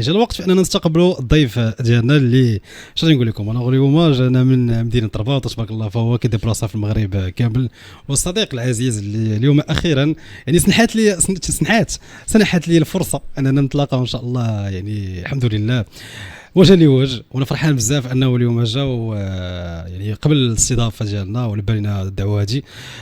جا الوقت في اننا نستقبلوا الضيف ديالنا اللي اش غادي نقول لكم. انا اليوم جانا من مدينه الرباط تبارك الله، فهو كيديبلاصا في المغرب كامل، والصديق العزيز اللي اليوم اخيرا يعني سنحت لي الفرصه اننا نتلاقاو ان شاء الله، يعني الحمد لله وجه لوجه، وانا فرحان بزاف انه اليوم جا يعني قبل الاستضافه ديالنا ولبى لنا الدعوه هذه.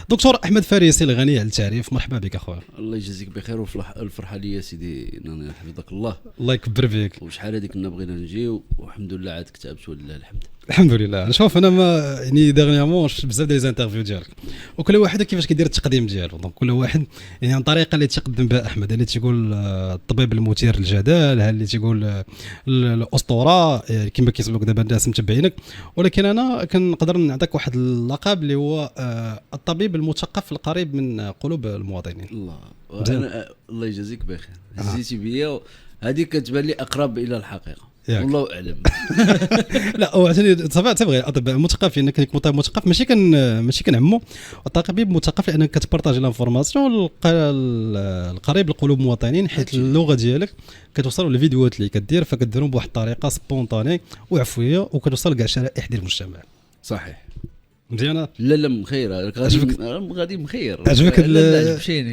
دكتور احمد فارسي الغني عن التعريف، مرحبا بك اخويا. الله يجازيك بخير، والفرحه لي يا سيدي انني حفظك الله. الله يكبر فيك. وشحال هذيك كنا بغينا نجيو والحمد لله عاد كتبت ولله الحمد. الحمد لله. نشوف انا ما يعني ديرنيامون بزاف ديال ليزانترفيو ديالك، وكل واحد كيفاش كيدير التقديم ديالو. دونك كل واحد يعني عن طريقه اللي تقدم بها احمد، اللي تيقول الطبيب المثير للجدل، اللي تيقول الاسطوره كما كيسموك دابا الناس متبعينك، ولكن انا كنقدر نعطيك واحد اللقب اللي هو الطبيب المثقف القريب من قلوب المواطنين. الله يجازيك بخير. هزيتي بيا هذيك كتبان لي اقرب الى الحقيقه، والله اعلم. لا وعشان تبغي اطباء مثقفين، انك طبيب مثقف ماشي كنعمو، الطبيب مثقف لانك كتبارطاجي لانفورماسيون القريب لقلوب المواطنين، حيت اللغه ديالك كتوصل للفيديوهات اللي كدير فكديرهم بواحد الطريقه سبونطاني وعفويه، وكتوصل لكاع شرائح ديال المجتمع. صحيح مزيانه. لا مخير غادي مخير. عجبك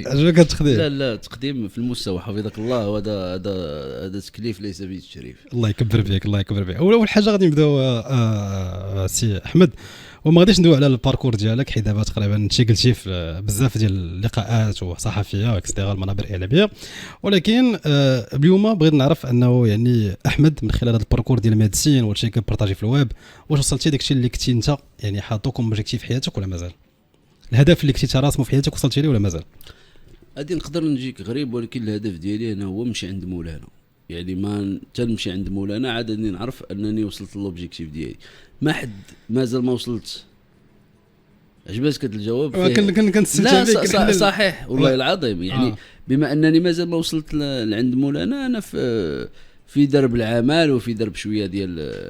عجبك التقديم؟ لا تقديم في المستوى حفظك الله، وهذا هذا تكليف ليس بالتشريف. الله يكبر بك الله يكبر بك. اول حاجه غادي نبداو سي احمد، وما غاديش ندوي على الباركور ديالك حيت دابا تقريبا انت قلتي في بزاف ديال اللقاءات وصحفيه اكسترا المنابر الاعلاميه، ولكن اليوم بغيت نعرف انه يعني احمد من خلال هذا الباركور ديال الميديسين والشيء كبارطاجي في الويب، واش وصلتي داكشي اللي كنتي انت يعني حاطو كوم اوبجيكتيف في حياتك ولا مازال؟ الهدف اللي كنتي راسمه في حياتك وصلتي ليه ولا مازال؟ غادي نقدر نجيك غريب، ولكن الهدف ديالي انا هو نمشي عند مولانا، يعني ما تنمشي عند مولانا عاد اني نعرف انني وصلت للوبجيكتيف ديالي. ما حد مازال ما وصلت. عجبتك هذا الجواب؟ كنستمتع بك. صحيح والله العظيم، يعني بما انني مازال ما وصلت لعند مولانا، انا في درب العمل وفي درب شويه ديال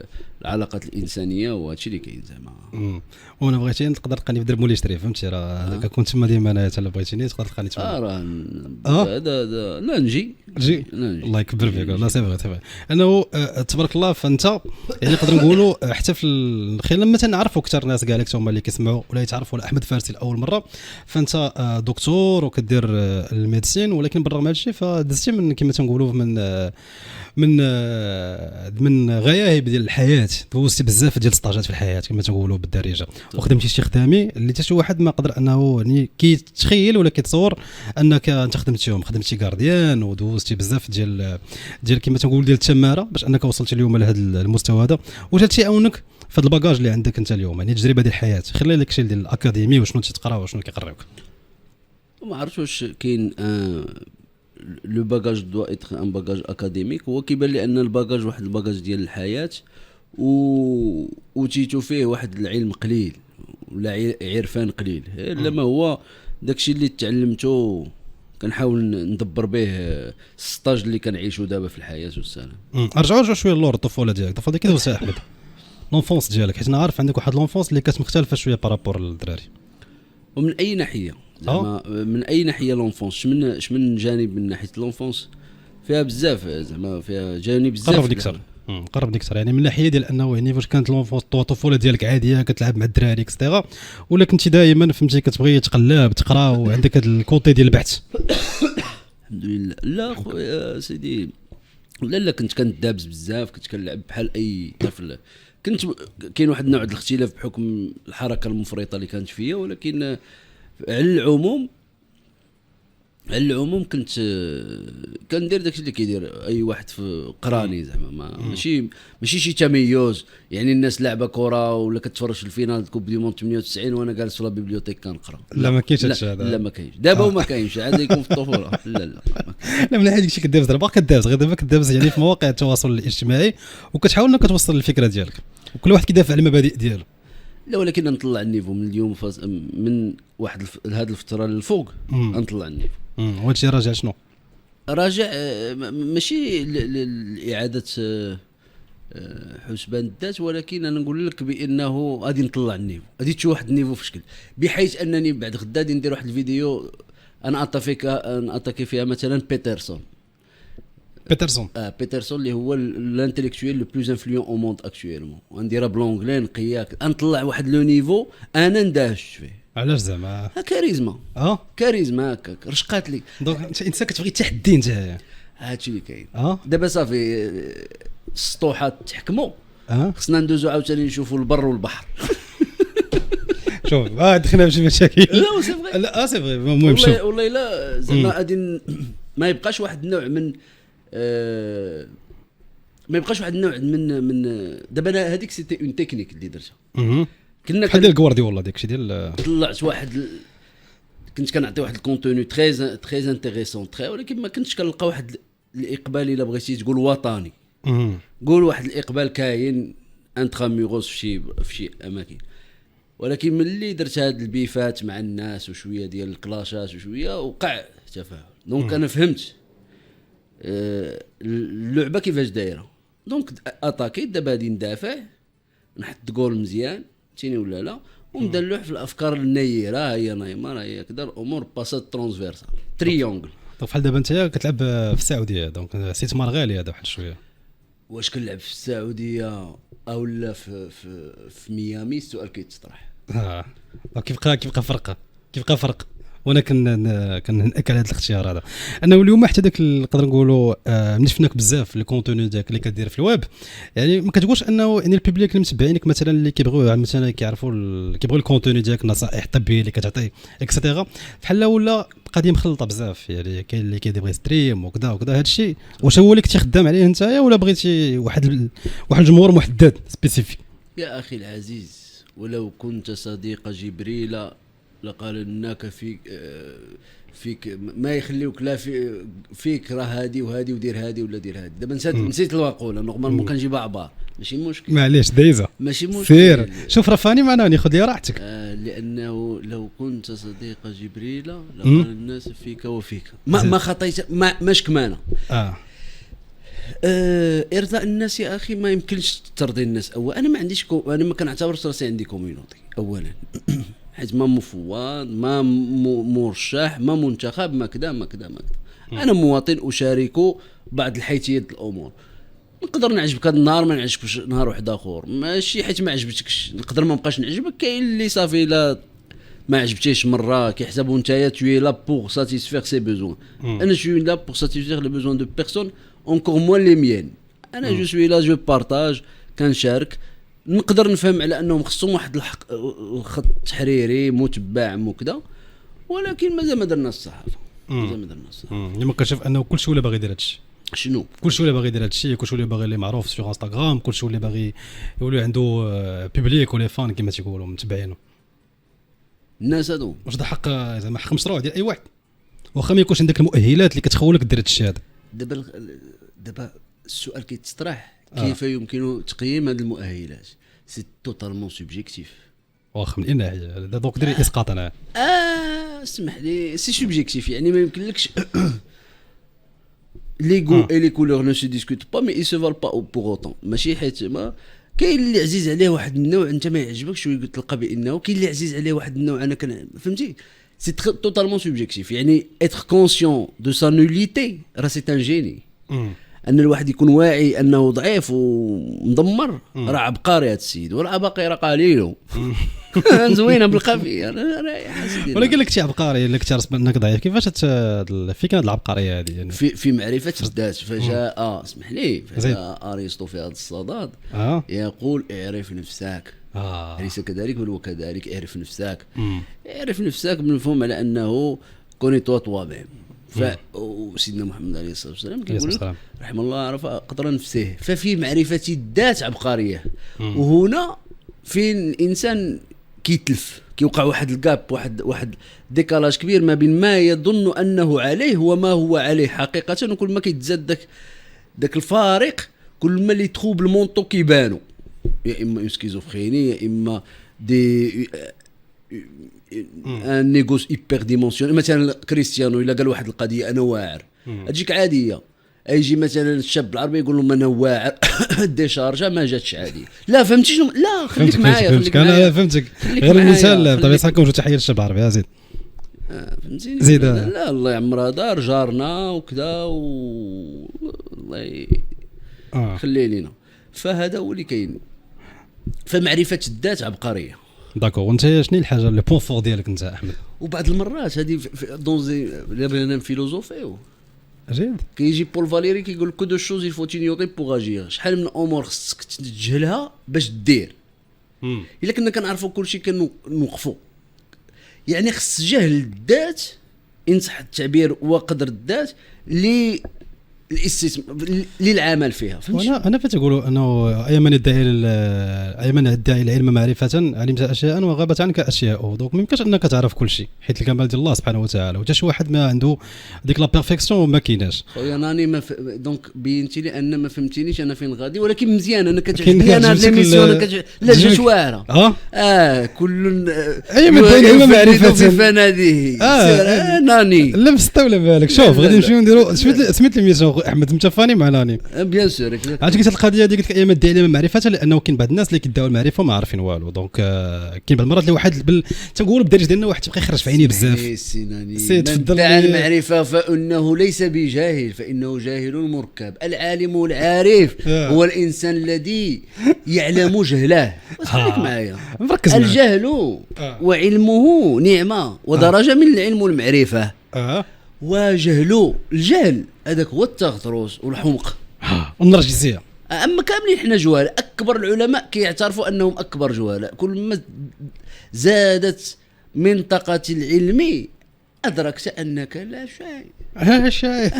العلاقات الانسانيه، وهذا الشيء اللي كاين زعما. وانا بغيتي تقدر تلقاني في درب مولاي شريف، فهمتي؟ راه كنت تما ديما انايا حتى بغيتيني تقدر تلقاني تما. هذا لا نجي. الله يكبر فيك. لا سي فغي انه تبارك الله. فانت يعني نقدر نقولوا حتى في خلال لما تنعرفوا اكثر ناس كاع هما اللي كيسمعوا ولا يتعرفوا على احمد فارسي لاول مره، فانت دكتور وكدير الميديسين، ولكن بالرغم من هادشي فدزتي من كما تنقولوا من غياهب ديال الحياه، دوزتي بزاف ديال السطاجات في الحياه كما تنقولوا بالدارجه، وخدمتي شي خدامي اللي حتى شي واحد ما قدر انه يعني كيتخيل ولا كيتصور انك انت خدمتيهم. خدمتي غارديان ودوزتي بزاف ديال كما تنقول ديال التماره باش انك وصلتي اليوم لهذا المستوى هذا. واش هادشي عاونك في هذا الباجاج اللي عندك انت اليوم، يعني التجربه ديال الحياه خلي لك شي ديال الاكاديمي وشنو تقرا وشنو كيقريوك؟ ما عرفتش واش كاين لو باجاج دو اتر ان باجاج اكاديميك. هو كيبان لي ان الباجاج واحد الباجاج ديال الحياه، وتيتو فيه واحد العلم قليل ولا عرفان قليل، لما هو داكشي اللي تعلمته كنحاول ندبر به السطاج اللي كنعيشو دابا في الحياه والسلام. رجعوا شويه للور الطفوله ديالك. الطفوله كيف دوزتها احمد؟ لونفونس ديالك، حيت انا عارف عندك واحد لونفونس اللي كانت مختلفه شويه بارابور للدراري. ومن اي ناحيه زعما؟ من اي ناحيه لونفونس؟ شمن جانب من ناحيه لونفونس؟ فيها بزاف زعما، فيها جانب بزاف. قربني اكثر يعني من ناحيه ديال انه يعني واش كانت لونفونس الطفوله ديالك عاديه كتلعب مع الدراري اكسترا، ولا كنتي دائما فهمتي كتبغي تقلب تقرا وعندك هذا الكوتي ديال البحث؟ الحمد لله. لا خويا سيدي، لا كنت كندابز بزاف، كنت كنلعب بحال اي طفل. كنت كاين واحد النوع ديال الاختلاف بحكم الحركه المفرطه اللي كانت فيا، ولكن على العموم كنت كندير داكشي اللي كيدير اي واحد في قراني زعما. ماشي شي تميز، يعني الناس لعبه كره ولا كتفرج في الفينال كوب دي مون 98 وانا جالس في لا بيبليوتيك كنقرا. لا ما كاينش هادشي هذا. لا ما كاينش دابا وما كاينش عاد يكون في الطفوله. لا من ناحيه داكشي كدابز دابا غير دابا كدابز يعني في مواقع التواصل الاجتماعي وكتحاول انك توصل الفكره ديالك، وكل واحد كيدافع على المبادئ ديالو. لا ولكن نطلع النيفو من اليوم من واحد هذه الفتره للفوق نطلع النيفو. وهادشي راجع شنو؟ راجع ماشي لإعادة حسبان الذات، ولكن انا نقول لك بانه غادي نطلع النيفو، غادي تشوف واحد النيفو في شكل بحيث انني بعد غدا غادي ندير واحد الفيديو انا اتاكي فيها مثلا بيترسون. بيترسون بيترسون اللي هو الانتليكتويل لو بلوز انفلوون او موند اكtuellement ونديرها بلونجلي نقياك نطلع واحد لو نيفو انا ندهش فيه. علاش زعما كاريزما كاريزما هكاك رشقات لي. دونك انت انسان كتبغي تحدي انت هادشي اللي كاين. دابا صافي السطوحات تحكموا خصنا ندوزو عاوتاني نشوفوا البر والبحر. شوف دخلنا في مشاكل. لا سي فغي لا سي فغي المهم شوف والله لا زعما غادي ما يبقاش واحد النوع من ما يبقاش واحد النوع من دابا هذيك سيتي اون تكنيك اللي درتها. كنا بحال ديال غوارديولا داكشي ديال طلعت واحد كنت كنعطي واحد الكونتوني تري انتريسون ولكن ما كنتش كنلقى واحد الاقبال الا بغيتي تقول وطني. قول واحد الاقبال كاين انتراميغوس في شي اماكن، ولكن ملي درت هاد البيفات مع الناس وشويه ديال الكلاشات وشويه وقع تفاهم. دونك انا فهمت اللعبه كيفاش دايره. دونك اتاكي دابا غادي ندافع نحط جول مزيان تيني ولا لا ونبدا نلوح في الافكار النيره. هي نايمار هي كذا الامور باسات ترانسفيرسال تريونغل. دونك بحال دابا انت كتلعب في السعوديه دونك استثمار غالي هذا واحد شويه. واش كنلعب في السعوديه او لا في ميامي السؤال كيتطرح. كيبقى فرق وانا كنهنئك على هذا الاختيار هذا. انه اليوم حتى داك نقدر نقولوا ملي شفناك بزاف الكونتوني داك اللي كدير في الويب، يعني ما كتقولش انه يعني البوبليك اللي متبعينك مثلا اللي كيبغيو مثلا كيعرفوا كيبغيو الكونتوني ديالك النصائح الطبيه اللي كتعطي اكسترا بحال ولا قضيه مخلطه بزاف، يعني كاين اللي كيبغي ستريم وكذا هذا الشيء واش هو اللي كنتي خدام عليه نتايا ولا بغيتي واحد الجمهور محدد سبيسيفيك؟ يا اخي العزيز ولو كنت صديق جبريل لقال انك فيك ما يخليوك لا فيك راه هادي وهادي ودير هادي ولا دير هادي. دابا نسيت المقوله نورمالمون كنجيبها عبار ماشي مشكل معليش دايزه ماشي مشكل سير شوف رفاني معنا ناخذ لي راحتك. لانه لو كنت صديق جبريل لقال الناس فيك وفيك ما خطيت ماش كمانه. ارضاء الناس يا اخي ما يمكنش ترضي الناس. انا ما عنديش انا ما كنعتبرش راسي عندي كوميونيتي اولا حيت ما مفوض ما مرشح ما منتخب ما كذا انا مواطن اشارك بعض الحيثيات الامور. نقدر نعجبك هذا النهار ما نعجبكش نهار واحد اخر ماشي حيت ما عجبتكش نقدر ما بقاش نعجبك. كاين اللي صافي لا ما عجبتيش مره كيحسبوا نتايا توي لا بور ساتيسفير سي بيزوان. انا جو لا بور ساتيسفير لي بيزوان دو بيرسون اونكور موان لي ميان. انا جو سوي لا جو بارطاج كنشارك. نقدر نفهم على انهم خصهم واحد الخط تحريري متبع وكذا ولكن مازال ما درنا الصحافه ما كنشوف انه كلشي ولا باغي يدير هادشي. شنو كلشي ولا باغي يدير هادشي كلشي ولا باغي اللي معروف سوغ انستغرام كلشي ولا باغي يولي عنده بوبليك ولا فان كما تيقولوا متبعينه الناس هادو. واش ده حق زعما حق مشروع ديال اي واحد واخا ما يكونش عندك المؤهلات اللي كتخولك دير هادشي هذا. دابا السؤال كيتطرح كيف يمكن تقييم هذه المؤهلات؟ سي توتالمون سوبجيكتيف. واخا من اين ناحيه دونك ديري اسقاط انا اسمح لي سي سوبجيكتيف يعني ما يمكنلكش لي غو اي لي كولور نو سو ديسكوت با مي اي سو فال با بور اوتون. ماشي حيت ما كاين اللي عزيز عليه واحد النوع انت ما يعجبكش وتلقى بانه كاين اللي عزيز عليه واحد النوع انا فهمتي. سي توتالمون سوبجيكتيف يعني اتر كونسيون دو سا نوليتي راه سي ان جيني. ان الواحد يكون واعي انه ضعيف ومدمر راه عبقري هذا السيد وراه باقي راه قليل زوينه بالقافيه ولكن لك شي عبقري اللي كتعرف انك ضعيف كيفاش فيك هذه العبقريه هذه يعني في معرفه الذات. فجاء اسمح لي فجاء ارسطو في هذا الصدد يقول اعرف نفسك. ليس كذلك بل وكذلك اعرف نفسك. اعرف نفسك بمفهوم على انه كوني تو ميم. وسيدنا محمد عليه الصلاه والسلام كيقول رحم الله عرف قدر نفسه. ففي معرفه الذات عبقريه. وهنا فين الانسان كيتلف كيوقع واحد الجاب واحد ديكالاج كبير ما بين ما يظن انه عليه وما هو عليه حقيقه. وكل ما كيتزاد داك الفارق كل ما اللي تخوب المونطو كيبانوا يا اما سكيزوفريني يا اما دي ان نيغوس ايبر ديمونسيون. مثلا كريستيانو الا قال واحد القضيه انا واعر اجيك عاديه. يجي مثلا الشاب العربي يقول له انا واعر ديشارجا ما جاتش عاديه. لا فهمتي شنو؟ لا خليك معايا انا فهمتك غير المثال بطبيعه الحال كنت تحيه للشاب العربي يا زيد فهمتيني زيد. لا الله يعمرها دار جارنا وكذا الله يخليه لينا. فهذا هو اللي كاين. فمعرفه الذات عبقريه. داكور. وانت شنو الحاجه لو بوين فور ديالك انت احمد؟ وبعض المرات هذه دونزي لا بغينا نفيلوزوفيو جيد كيجي بول فاليري كيقول كو دو شوز يفو تينيوري بوغ اجير. شحال من امور خصك تجهلها باش دير. الا كنا كنعرفوا كل شيء كنوقفوا. يعني خص جهل الذات ان صح التعبير وقدر الذات للعمل فيها. انا فتقولوا انه اي من يدعي العلم معرفه علمت اشياء وغابت عنك اشياء. دونك ما يمكنش انك تعرف كل شيء حيت الكمال ديال الله سبحانه وتعالى. وتا شي واحد ما عنده ديك لا بيرفيكسيون ما كايناش. خويا راني دونك بينتي لي ان ما فهمتينيش انا فين غادي. ولكن مزيان انا كتعجبني انا هاد ليميسيون لا جات واعره. كل اي من العلم معرفه فناديه ناني لا مستولى بالك. شوف غادي نمشيو نديروا سميت ليميسيون احمد متفاني مع ناني بيان سور. عرفتي قلت القضيه ديال ايام الدعي العلم معرفه لانه كاين بعض الناس اللي كيدعوا المعرفه وما عارفين والو. دونك كاين بعض المرات اللي واحد تنقول بالدارجه ديالنا واحد تبقى يخرج في عينيه بزاف. سي تفضل. دع المعرفه فانه ليس بجاهل فانه جاهل مركب. العالم العارف هو الانسان الذي يعلم جهله. خليك معايا. الجهل وعلمه نعمه ودرجه من العلم والمعرفه. وجهل الجهل هذاك هو التغطرس والحمق والنرجسيه. اما كاملين حنا جهال. اكبر العلماء كيعترفوا انهم اكبر جهلاء. كل ما زادت منطقه العلم ادركت انك لا شيء.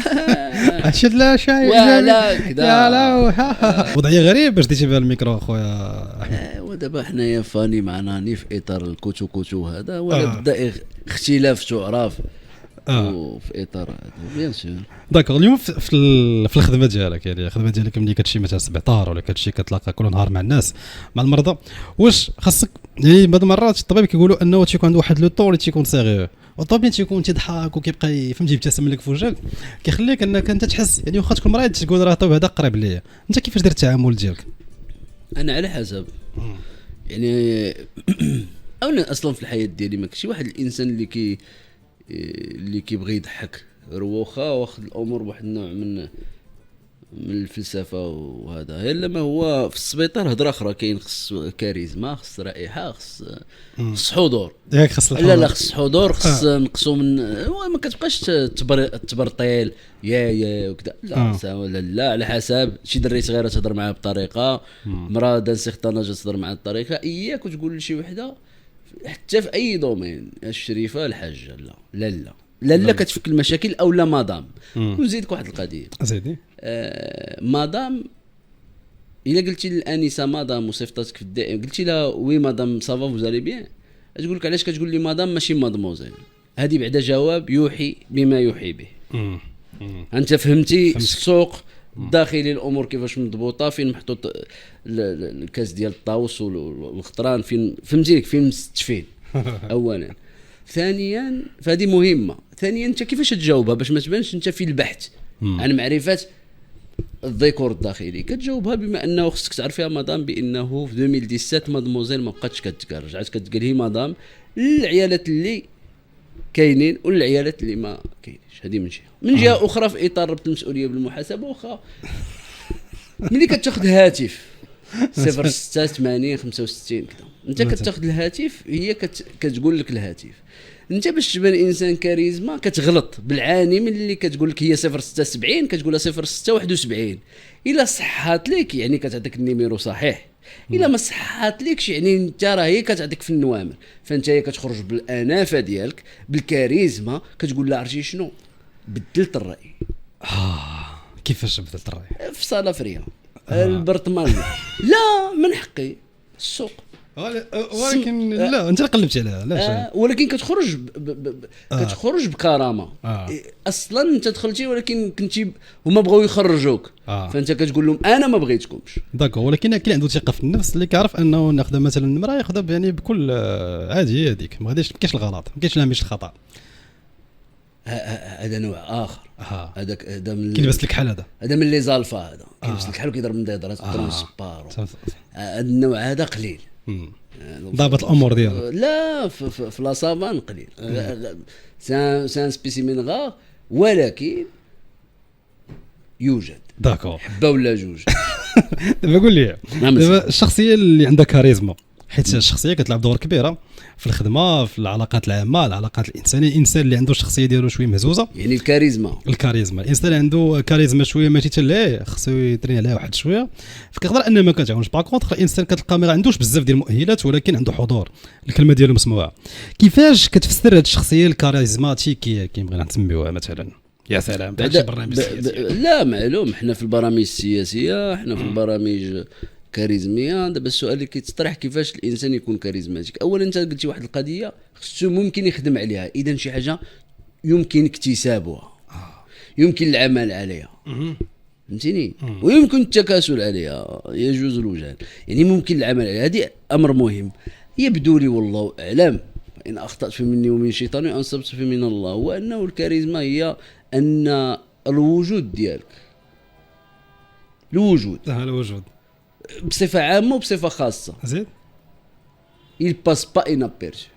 اشد لا شيء ولا كذا. وضعيه غريب باش ديتي بها الميكرو اخويا احمد. ودابا حنايا فاني معنا في اطار الكوتو هذا ولا بدا اختلاف تعرف وفي اطار هذا بيان سور. داكور. اليوم في الخدمه ديالك يعني الخدمه ديالك ملي كتمشي مثلا سبيطار ولا كتمشي كتلاقى كل نهار مع الناس مع المرضى واش خاصك يعني بعض المرات الطبيب كيقولوا انه تيكون عنده واحد لو طون اللي تيكون صغير والطبيب تيكون تيضحك وكيبقى فهمتي يبتسم لك في وجهك كيخليك انك انت تحس يعني واخا تكون مريض تقول راه الطبيب هذا قريب ليا. انت كيفاش دير التعامل ديالك؟ انا على حسب يعني انا اصلا في الحياه ديالي ما كاينش واحد الانسان اللي كيبغي يضحك روخا واخد الامور بواحد النوع من الفلسفه وهذا. الا ما هو في السبيطار هضره اخرى كاين. خص كاريزما خص رائحه خص حضور. ياك خص الحضور. لا خص حضور خص نقصوا من ما كتبقاش تبرطيل يا وكذا. لا على حسب شي دري صغيره تهضر معاه بطريقه مراه دان سيغتانا جات تهضر معاه بطريقه. اياك وتقول لشي وحده حتى في اي دومين الشريفه الحاجه لا كتفك المشاكل او لا مدام. ونزيدك واحد القضيه زيدي مدام. الا قلتي للانسه مدام وصيفطاتك في الدائم قلتي لها وي مدام سافا فوزالي بيان تقول لك علاش كتقول لي مدام ماشي مادموزيل. هذه بعدا جواب يوحي بما يوحي به. انت فهمتي السوق الداخلي الامور كيفاش مضبوطه فين محطوط الكاس ديال الطاوس والخطران فين فهمتي لك فين مستشفين اولا. ثانيا فهذه مهمه. ثانيا انت كيفاش تجاوبها باش ما تبانش انت في البحث عن معرفه الذكور الداخلي. كتجاوبها بما انه خصك تعرفيها مدام بانه في 2017 مادموزيل ما بقاتش كتقال رجعت كتقال هي مدام للعيالات اللي كاينين والعيالات اللي ما كاينش. هذه من جهه اخرى في اطار ربط المسؤوليه بالمحاسبه واخا ملي كتاخذ هاتف 0680 65 كذا انت كتاخذ الهاتف هي كتقول لك الهاتف. انت باش تبان انسان كاريزما كتغلط بالعاني من اللي كتقول لك هي 0670 كتقولها 0671. الا صحات لك يعني كتعطيك النيميرو صحيح. الا ما صحات لكش يعني انت راه هي كتعطيك في النوامر. فانت هي كتخرج بالانافه ديالك بالكاريزما كتقول لا عرفتي شنو بدلت الراي. كيفاش بدلت الراي؟ في صاله فريه البرطمان لا من حقي السوق ولكن لا انت قلبتي عليها علاش ولكن كتخرج كتخرج بكرامه. اصلا انت دخلتي ولكن كنتي هما بغاو يخرجوك فانت كتقول لهم انا ما بغيتكمش. داكو. ولكن كاين عنده ثقه في النفس اللي كيعرف انه ناخذ مثلا المراه ياخذها يعني بكل عادي هذيك ما غاديش ما كاينش الغلط ما كاينش ماشي الخطا. هذا نوع اخر. هذاك هذا من كيلبس لك حال هذا من لي زالفا هذا كيلبس لك حال وكيضرب من ديدرات ترونسبار. هذا النوع هذا قليل ضابط الامور ديالو. لا في لا سافان قليل سان سبيسيمين غا. ولكن يوجد داكور. حبه ولا جوج. دابا قول لي نعم دابا الشخصيه اللي عندها كاريزما، حيت الشخصيه كتلعب دور كبيره في الخدمه، في العلاقات العامه، العلاقات الانسانيه. الانسان اللي عنده الشخصيه ديالو شويه مهزوزه، يعني الكاريزما الانسان اللي عنده كاريزما شويه ماشي حتى ليه، خصو يترين عليها واحد شويه، فكيقدر انه ما كتعاونش. باغ كونطخ الانسان كتلقى ما عندوش بزاف ديال المؤهلات ولكن عنده حضور، الكلمه ديالو مسموعه. كيفاش كتفسر هذه الشخصيه الكاريزماتيكيه كي بغينا نسميوها مثلا؟ يا سلام بهذا البرنامج السياسي. لا معلوم، احنا في البرامج السياسيه، احنا في البرامج كاريزميه. دابا السؤال اللي كيتطرح كيفاش الانسان يكون كاريزماتيك. اولا انت قلتي واحد القضيه خصو ممكن يخدم عليها، اذا شي حاجه يمكن اكتسابها، يمكن العمل عليها، فهمتيني، ويمكن التكاسل عليها، يجوز الوجهان. يعني ممكن العمل عليها، هذه امر مهم. يبدو لي والله اعلم، ان اخطات في مني ومن شيطاني وان صبت في من الله، هو انه الكاريزما هي ان الوجود ديالك، الوجود بصفه عامه وبصفه خاصه، زيد il passe pas inaperçu.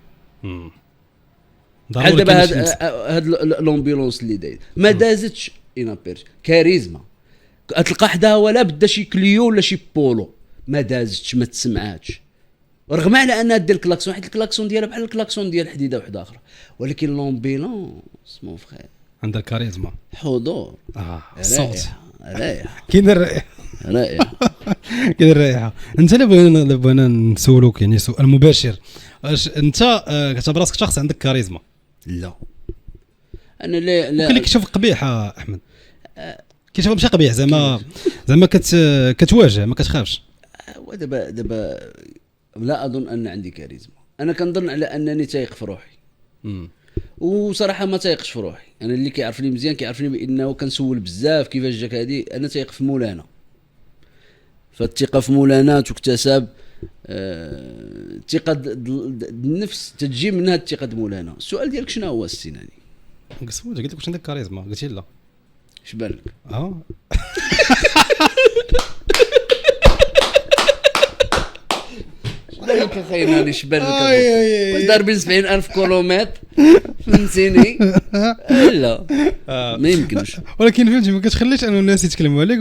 بحال دابا هاد لومبيلونس اللي داير ما دازتش inaperçu. كاريزما تلقى حداها ولا بدا شي كليو ولا شي بولو، ما دازتش، ما تسمعاتش، رغم على انها دير الكلاكسون، حيت الكلاكسون ديالها بحال الكلاكسون ديال حديده وحده اخرى، ولكن لومبيلونس مون فخير عندها كاريزما، حضور، الصوت، رائحه كاين الرائحه، كاين الرائحه. انت اللي بغينا نسولوك يعني سؤال مباشر، واش انت كتعتبر راسك شخص عندك كاريزما؟ لا انا لا ممكن اللي كيشوف قبيح احمد، كيشوف ماشي قبيح، زعما كتواجه، ما كتخافش. دابا لا اظن ان عندي كاريزما. انا كنظن على انني تايق في روحي، وصراحه ما تايقش في روحي. انا اللي كيعرفني مزيان كيعرفني بانه كنسول بزاف كيفاش جاك هذه. انا تايق في مولانا، فالثقه في مولانا تكتسب، الثقه النفس تجي من هذه الثقه مولانا. السؤال ديالك شنو هو السيناني؟ قلت لك واش عندك كاريزما، قلتي لا. اش بان لك؟ بالك خايناني، شبان لك واش ضاربين 70,000 كيلومتر، فهمتيني؟ لا ما يمكنش. ولكن فهمتي ما كتخليش انه الناس يتكلموا عليك،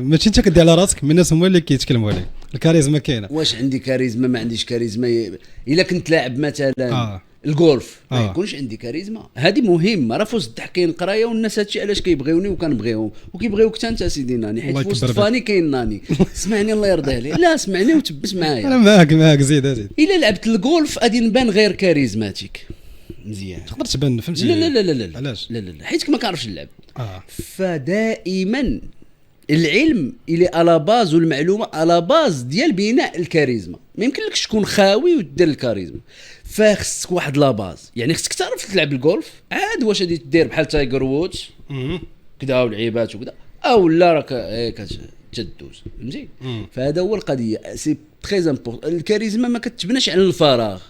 ماشي انت كدير على راسك، من الناس هما اللي كيتكلموا عليك. الكاريزما كاينه. واش عندي كاريزما؟ ما عنديش كاريزما. الا كنت لاعب مثلا الجولف ما يكونش عندي كاريزما. هذه مهمه، راه فوز التحكيم قرايه، والناس هادشي علاش كيبغيوني وكنبغيهم وكيبغيوك حتى انت سيدي ناني، حيت فوز فاني كاين ناني. اسمعني الله يرضي عليك، لا اسمعني وتبس معايا. انا معاك زيد. الا لعبت الجولف غادي نبان غير كاريزماتيك مزيان، تقدر تبان، فهمتي؟ لا علاش؟ لا حيت ما كنعرفش نلعب. فدائما العلم اللي على باز والمعلومه على باز ديال بناء الكاريزما. ما يمكنلكش تكون خاوي ودير الكاريزما، فخصك واحد لا باز. يعني خصك تعرف تلعب الجولف عاد، واش غادي دير بحال تايجر وودز كذا ولعيبات وكذا، او لا راك كتدوز، فهمتي؟ فهذا هو القضيه، سي تري امبورطون. الكاريزما ما كتبناش على الفراغ،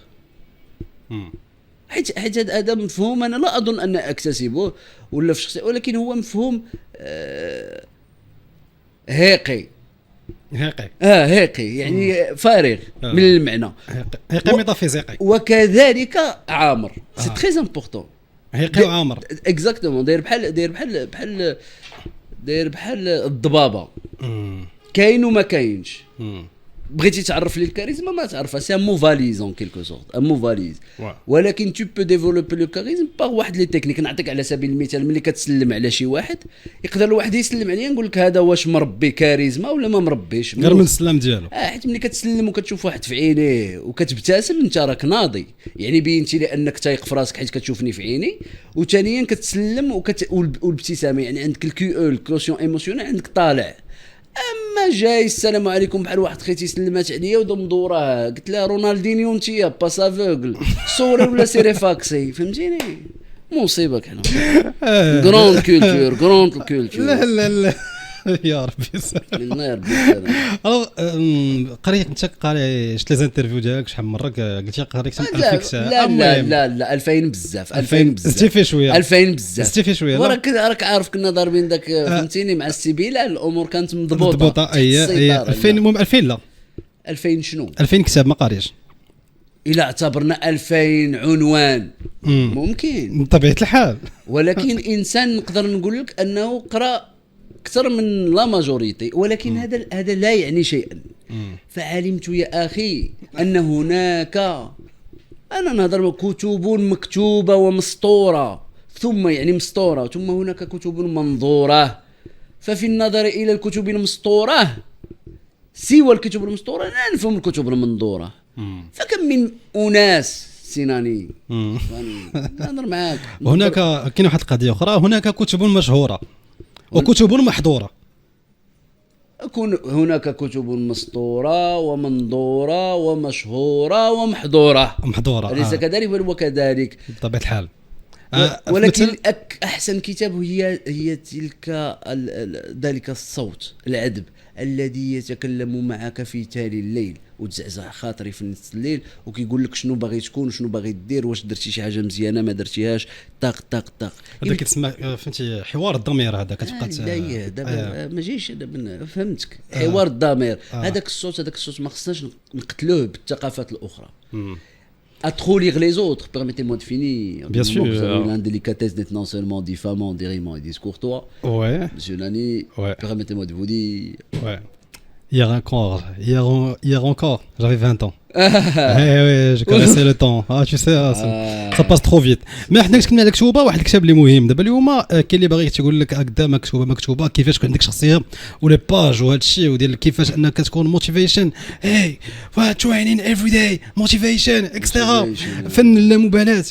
حيت هذا مفهوم انا لا اظن ان اكتسبه ولا في شخصيه، ولكن هو مفهوم هيقي يعني فارغ من المعنى، هيقي ميتافيزيقي، وكذلك عامر. سي تري امبورطون، هيقي وعامر اكزاكتومون. داير بحال الضبابه، كاين وما كاينش. بغيتي تعرف لي الكاريزما ما تعرفها، سي مو فاليز اون كيلكو سورت، مو فاليز. ولكن تو بو ديفلوبي لو كاريزم باغ واحد لي تكنيك. نعطيك على سبيل المثال، ملي كتسلم على شي واحد يقدر الواحد يسلم عليا نقول لك هذا واش مربي كاريزما ولا ما مربيش، غير من السلام ديالو. حيت ملي كتسلم وكتشوف واحد في عينيه وكتبتسم انت راك ناضي، يعني بينتي لي انك تايق في راسك حيت كتشوفني في عيني. وثانيا كتسلم والابتسامه، يعني عندك الكوسيون ايموسيونيل عندك طالع. اما جاي السلام عليكم بحال واحد خيتي سلمات عليا ودم دوراه، قلت لها رونالدينيو انتيا باس افوغل صوري ولا سيري فاكسي، فهمتيني؟ مصيبه حنا غروند كولتور. لا يا ربي الله يربي السلام. قريت انت شفت لي زانترفيو ديالك شحال من مره قلتي قريت 1000 كتاب؟ لا 2000 بزاف، 2000 بزاف، زدتي فيه شويه، 2000 بزاف، زدتي فيه شويه. راك عارف كنا ضاربين داك، فهمتيني، مع السبيله الامور كانت مضبوطه. هي 2000 المهم 2000 لا 2000 شنو 2000 كتاب ما قاريش. إلا اعتبرنا 2000 عنوان ممكن بطبيعه الحال، ولكن انسان نقدر نقول لك انه قرا اكثر من لا ماجوريتي، ولكن هذا لا يعني شيئا. فعلمت يا اخي ان هناك، انا نهضر كتب مكتوبه ومسطوره، ثم يعني مسطوره، ثم هناك كتب منظوره. ففي النظر الى الكتب المسطوره سوى الكتب المسطوره لا نفهم الكتب المنظوره. فكم من اناس سيناني نهضر معاك. وهناك كاين واحد القضيه اخرى، هناك كتب مشهوره وكتب محظوره. هناك كتب مسطوره ومنظوره ومشهوره ومحظوره. أليس كذلك؟ بل وكذلك بطبيعه الحال. ولكن احسن كتاب هي تلك ذلك الصوت العذب الذي يتكلم معك في تالي الليل وتزعزع خاطري في نص الليل وكيقول لك شنو باغي تكون وشنو باغي دير، واش درتي شي حاجه مزيانه ما درتيهاش، طق طق طق. هذا كيتسمى فهمتي حوار الضمير. هذا كتبقى لا دابا ما جايش فهمتك. حوار الضمير هذاك الصوت ما خصناش نقتلوه بالثقافات الاخرى. À trop lire les autres, permettez-moi de finir. Bien sûr. Vous avez l'indélicatesse d'être non seulement diffamant, dérimant et discourtois. Ouais. Monsieur Nani, ouais. Permettez-moi de vous dire. Ouais. Hier encore, j'avais 20 ans. Oui, je connaissais le temps. Tu sais, ça passe trop vite. Mais حنا كنتكلم على كتوبه، واحد الكتاب اللي مهم دابا اليوم كاين اللي باغي تيقول لك هكذا مكتوبه كيفاش يكون عندك شخصيه ولي باج وهذا الشيء وديال كيفاش انك تكون موتيفيشن هي ترينين افري داي موتيفيشن اكسترا. فن اللامبالاه.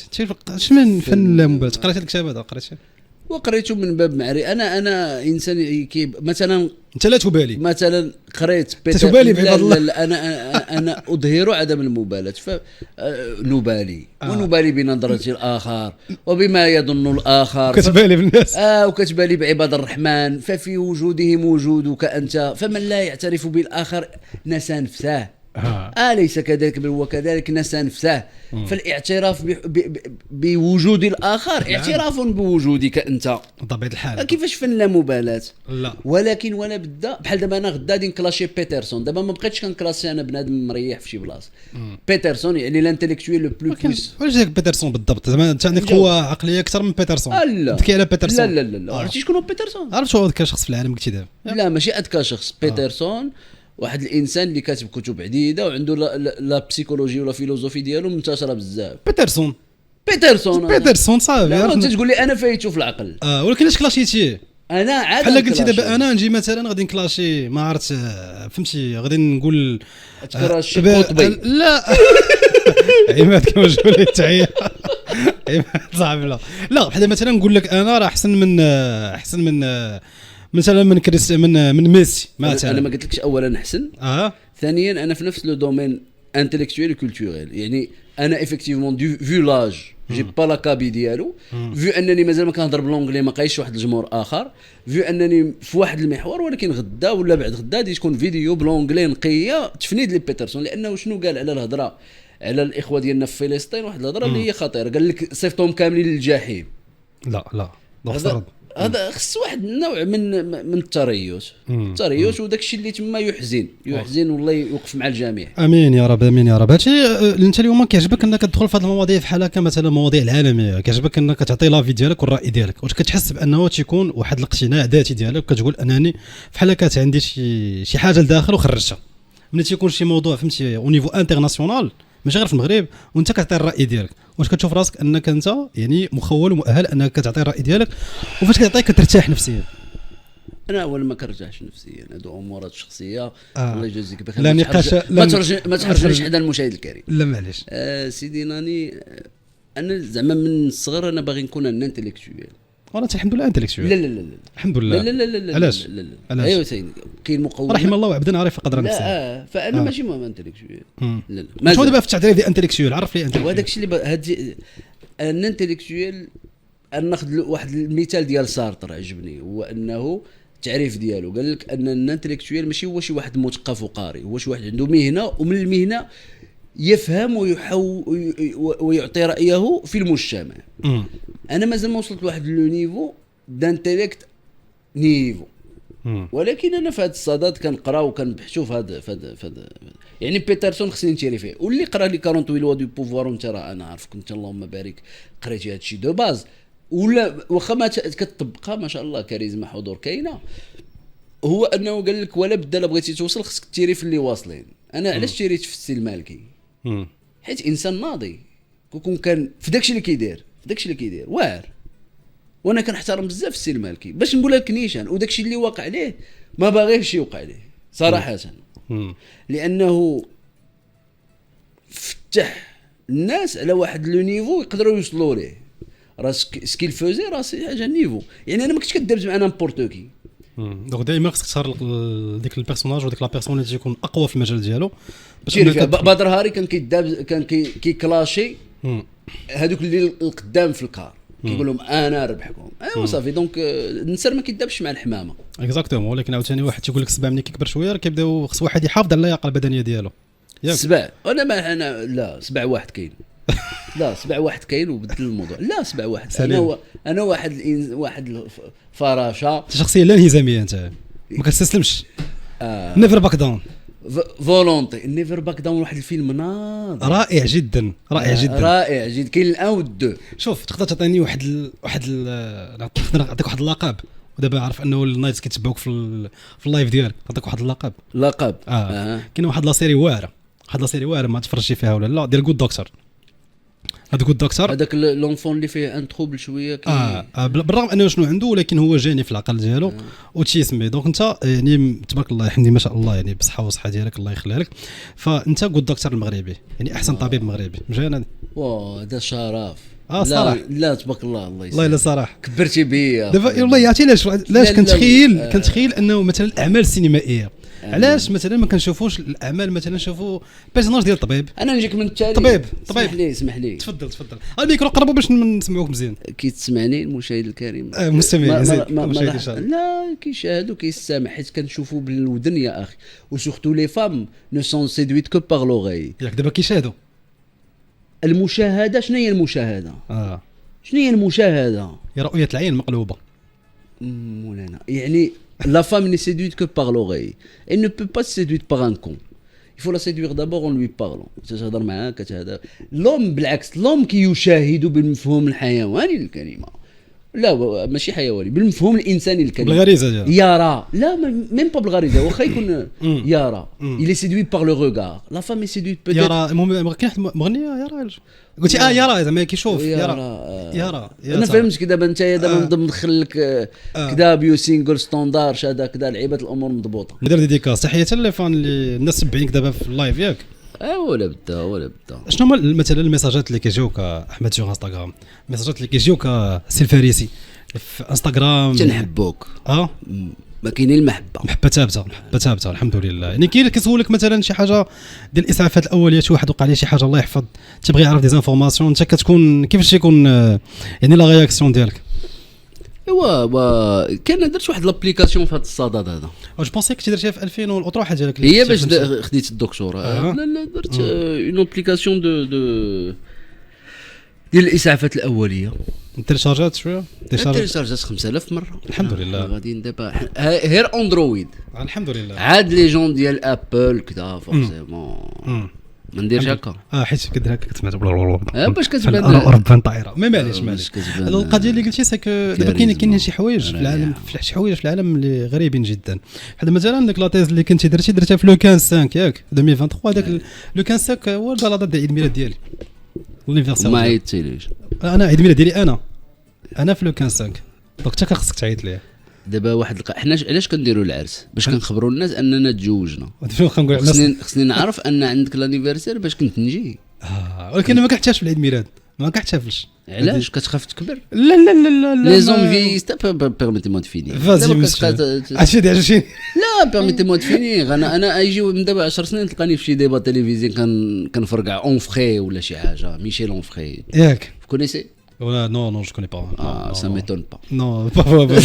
شمن فن اللامبالاه؟ قريت هذا الكتاب هذا؟ قريته وقريته من باب معرفة. انا انسان مثلا انت لا تبالي مثلا قريت تبالي بعباد الله. لا انا اظهر عدم المبالاه. نبالي ونبالي بنظره الاخر وبما يظن الاخر، كتبالي بالناس وكتبالي بعباد الرحمن. ففي وجودهم وجودك انت، فمن لا يعترف بالاخر نسى نفسه. أليس كذلك؟ بل وكذلك نسى نفسه. فالاعتراف بوجود الآخر اعتراف بوجودك أنت بطبيعة الحال. كيفاش فن لا مبالاة؟ لا. ولكن ولا بدا بحال دابا أنا غدا غادي نكلاشي بيترسون. دابا ما بقيتش كنكلاسي أنا بنادم مريح في شي بلاصة. بيترسون يعني لانتيليكتويل لو بلو بويس. واش داك بيترسون بالضبط؟ زعما انت عندك قوة عقلية أكثر من بيترسون. لا تكي على بيترسون. لا عرفتي شكون هو بيترسون؟ عرفت شو أذكى شخص في العالم قلتي دابا؟ لا ماشي أذكى شخص. بيترسون واحد الانسان اللي كاتب كتب عديده وعنده لا بسيكولوجي ولا فيلوزوفي ديالو منتشره بزاف. بيترسون صافي. لا انت تقول لي انا فايتو في العقل. ولكن اش كلاشيتي؟ انا عاد بحال قلتي دابا انا نجي مثلا غادي نكلاشي ما عرفت فهمتي غادي نقول تكراشي قطبي. لا عماد كنوجهوا ليه التحيه عماد صاحبي. لا بحال مثلا نقول لك انا راه احسن من مثلا من ميسي مثلا. انا ما قلتلكش اولا احسن. ثانيا انا في نفس لو دومين انتيليكتويل كولتوريل. يعني انا افكتيفمون فيو لاج جي با لا كابي ديالو، فيو انني مازال ما كنهضر بالونجلي ما قايش واحد الجمهور اخر، فيو انني في واحد المحور. ولكن غدا ولا بعد غدا غادي تكون فيديو بالونجلي نقيه تفنيد لي بيترسون. لانه شنو قال على الهضره على الاخوه ديالنا في فلسطين؟ واحد الهضره اللي هي خطيره. قال لك صيفطهم كاملين للجحيم. لا هذا خص واحد النوع من التريث وداك الشيء اللي تما يحزن والله يوقف مع الجميع. امين يا رب امين يا رب. هادشي انت اليوم كيعجبك انك تدخل في هذه المواضيع بحال هكا مثلا المواضيع العالميه، كيعجبك انك تعطي لافي ديالك والراي ديالك، واش كتحس بانه تيكون واحد الاقتناع ذاتي ديالك كتقول انني بحال هكا عندي شي حاجه لداخل وخرجتها ملي تيكون شي موضوع فهمتي او نيفو انترناسيونال ماشي غير في المغرب وانت كتعطي الراي ديالك؟ واش كتشوف راسك انك انت يعني مخول ومؤهل انك تعطي الراي ديالك؟ وفاش كتعطيك كترتاح نفسيا؟ انا اول ما كنرتاحش نفسيا. هادو امورات شخصيه. الله يجازيك بخير. لا نقاش ما تحرجنيش حدا المشاهد الكريم. لا معليش. سيدي ناني انا زعما من الصغر انا باغي نكون ان انتيليكتويل. والله الحمد لله انتليكتويل. لا الحمد لله. لا علاش؟ ايوا سيدي كاين مقومات. رحم الله عبدا عارف قدر نفسه. لا فانا ماشي مهم انتليكتويل. لا شنو دابا في التعريف ديال انتليكتويل؟ عرف لي انتليكتويل. وهذاك الشيء اللي هاد ان انتليكتويل. ناخذ واحد المثال ديال سارتر عجبني، هو انه التعريف ديالو قال لك ان الانتليكتويل ماشي هو شي واحد مثقف وقاري، هو شي واحد عنده مهنه ومن المهنه يفهم ويعطي رايه في المجتمع. انا مازال ما وصلت لواحد لو نيفو دانتيليكت نيفو، ولكن انا في هذا الصدد كنقرا وكنبحثوا في هذا يعني بيترسون خصني نتيري فيه. واللي قرا لي 48 لوا دو بوفوار وانت راه انا عارفك انت اللهم بارك قريتي هذا الشيء دو باز ولا واخا ما كتطبقها ما شاء الله كاريزما حضور كاينه، هو انه قال لك ولا بدا لا بغيتي توصل خصك تيري في اللي واصلين. انا علاش تيريت في السي المالكي؟ حيت انسان ناضي كون كان في داكشي اللي كيدير، واعر، وانا كنحترم بزاف السي المالكي باش نقولها لك نيشان، وداكشي اللي واقع عليه ما باغيهش يوقع عليه صراحه. لانه فتح الناس على واحد لو نيفو يقدروا يوصلوا ليه. راه سكيل فوزي راه سي حاجه نيفو، يعني انا ما كنتش كدرت مع نامبورت كي. دونك دائما خصك تختار ديك البيرسوناج وديك لا بيرسون اللي تيكون اقوى في المجال ديالو باش بدر هاري كان كيداب كان كيكلاشي هذوك اللي القدام في الكار كيقول لهم انا ربحكم. ايوا صافي دونك النسر ما كيدابش مع الحمامه اكزاكتومون. ولكن عاوتاني واحد تيقول لك السبع ملي كيكبر شويه راه كيبداو خص واحد يحافظ على اللياقه البدنيه ديالو. السبع انا ما انا لا سبع واحد كاين لا سبع واحد كاين وبدل الموضوع. لا سبع واحد انا واحد فراشه شخصيه لا انهزاميه انت ما كتستسلمش. نيفر باك داون فولونتي نيفر باك داون. واحد الفيلم ناض رائع جدا رائع جدا كاين الان والدو. شوف تقدر تعطيني واحد نقدر نعطيك واحد اللقب ودابا عارف انه النايتس كيتبعوك في اللايف ديالك نعطيك واحد اللقب كاين واحد لا سيري واعره ما تفرجتي فيها ولا لا ديال جود دكتور. هذا جود دكتور هذاك لونفون اللي فيه ان تروبل شويه بالرغم انه شنو عنده ولكن هو جاني في العقل ديالو وتيسمي. دونك انت يعني تبارك الله الحمد ما شاء الله يعني بصحه وصحه ديالك الله يخليها لك. فانت جود دكتور المغربي يعني احسن طبيب مغربي مجانا. هذا شرف صراحه لا تبارك الله الله والله لا صراحه كبرتي بيا دابا والله عرفتي علاش كنتخيل انه مثلا الاعمال السينمائيه علاش مثلا ما كنشوفوش الاعمال مثلا نشوفوا بيرسوناج ديال الطبيب. انا نجيك من التالي طبيب اسمح لي تفضل الميكرو قربوا باش نسمعوك مزيان. كيتسمعني المشاهد الكريم مستمع المشاهد ان شاء الله لا كيشاهدوا كيستمع حيت كنشوفوا بالودن يا اخي وسورتو لي فام نو سون سيدويت كو بار لوغي. ياك دابا كيشاهدوا المشاهده. شنو هي المشاهده؟ شنو هي المشاهده؟ يا رؤيه العين مقلوبه مولانا. يعني la femme n'est séduite que par l'oreille. Elle ne peut pas se séduire par un con. Il faut la séduire d'abord en lui parlant. تهضر معاه كتهضر. لوم بالعكس لوم كيشاهد بالمفهوم الحيواني للكلمه. لا ماشي حيواني بالمفهوم الانساني للكلمه. بالغريزه ديالو. يرى لا ميم با بالغريزه واخا يكون يرى. Il est séduit par le regard. La femme est séduite peut-être. يرى المهم كاين واحد مغنيه يرى قلتي يرى زعما كيشوف يرى. انا فهمتك دابا انت دابا مدخل لك كذا بيو سينجل ستاندار هذا كذا لعيبه الامور مضبوطه. ندير ديديكاس تحيه لي فان اللي الناس سبعينك دابا في اللايف ياك. ولا بدا شنو هما مثلا الميساجات اللي كيجيوك احمد سور انستغرام الميساجات اللي كيجيوك سي الفارسي في انستغرام تنحبوك ما كاينين المحبه ثابته الحمد لله. يعني كيسولك مثلا شي حاجه ديال الاسعافات الاوليه شي واحد وقع عليه شي حاجه الله يحفظ تبغي يعرف دي زانفورماسيون انت كتكون كيفاش تيكون يعني لا رياكسيون ديالك؟ ايوا كان درت واحد لابليكاسيون في هذا الصدد هذا جو بونسي كنتي درتيها في 2000 والاطروحه ديالك هي باش خديت الدكتوراه. لا درت اون ابليكاسيون ديال الاسعافات الاوليه. تيليشارجات شويه تيليشارجات 5000 مره الحمد لله. غاديين دابا غير اندرويد الحمد لله. عاد لي جون ديال ابل كذا فورسيمون ما نديرش هكا حيت كدير هكا كتسمع باش كتبان ربان طائره ما معليش القضيه اللي قلتي ساك دابا كاينين شي حوايج في العالم شي حوايج في العالم اللي غريبين جدا. بحال مثلا ديك لاطيز اللي كنتي درتها في لو 15 ياك 2023 داك لو 15 هو البلاطه ديال عيد الميلاد ديالي لونيفرسال ما عيطتيليش. انا عيد الميلاد ديالي انا في لو 15 دونك حتى خصك تعيط ليه. دابا واحد حنا علاش كنديروا العرس باش كنخبروا الناس اننا تزوجنا. شنو كنقول الناس خصني نعرف ان عندك لانيفرسير باش كنت نجي. ولكن ما كنحتاجش في العيد ميلاد ما كنحتفلش. علاش كتخاف تكبر؟ لا لا لا لا لي زون فيست بيرميتي مو تفيني عشان لا بيرميتي مو تفيني. انا ايجي من دابا 10 سنين تلقاني في شي ديبا تلفزيون كنفرقع اون فري ولا شي حاجه ميشيل اون فري ياك كونيسي ولا non je connais pas. Ça m'étonne pas. Non, bien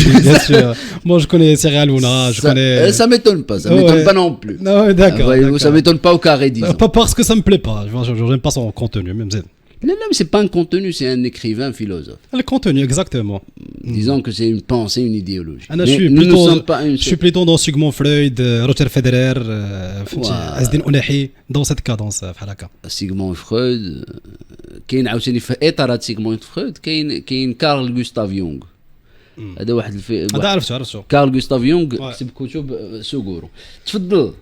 sûr. Moi je connais Cyril Hanouna, je connais. Ça m'étonne pas non plus. Non, d'accord. Ça m'étonne pas au carré disons. Pas parce que ça me plaît pas, je n'aime pas son contenu même. لا لا سي با ان كونتوني سي ان écrivain philosophe. Le contenu, exactement. Disons que c'est une pensée, une idéologie. انا Mais شوي nous ne sommes بليتو pas une شوي بليتو دون سيغمون فرويد روجر فيدرير فهمتي عز الدين أناحي دون سيت كادونس بحال هكا. سيغموند فرويد كاين عاوتاني في اطار هاد سيغموند فرويد كاين كارل غوستاف يونغ. هذا واحد هذا عرفتو كارل غوستاف يونغ Ouais. كتب كتب سوغورو. تفضل.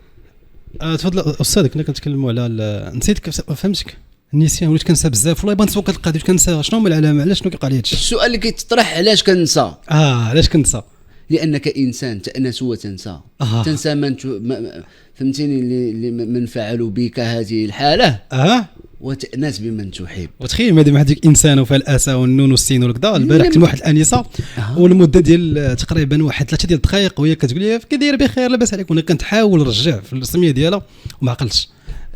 تفضل استاذ. كنا كنتكلموا على نسيت كيف فهمتك النسيان وليت كنسى بزاف والله بان سوق القضيه كنسى شنو هما العلامه علاش شنو كيوقع لي هادشي. السؤال اللي كيتطرح علاش كنسى؟ علاش كنسى؟ لانك انسان تأنس وتنسى. تنسى فهمتيني اللي من فعلوا بك هذه الحاله وتأنس بمن تحب. وتخيل ما ديما هذيك انسان وفيها الاسى والنون والسين والكذا. البارح كلمه واحد الانسه والمده ديال تقريبا واحد 3 ديال الدقائق وهي كتقول لي كي داير بخير لاباس عليك وانا كنتحاول نرجع في السميه ديالها وما عقلتش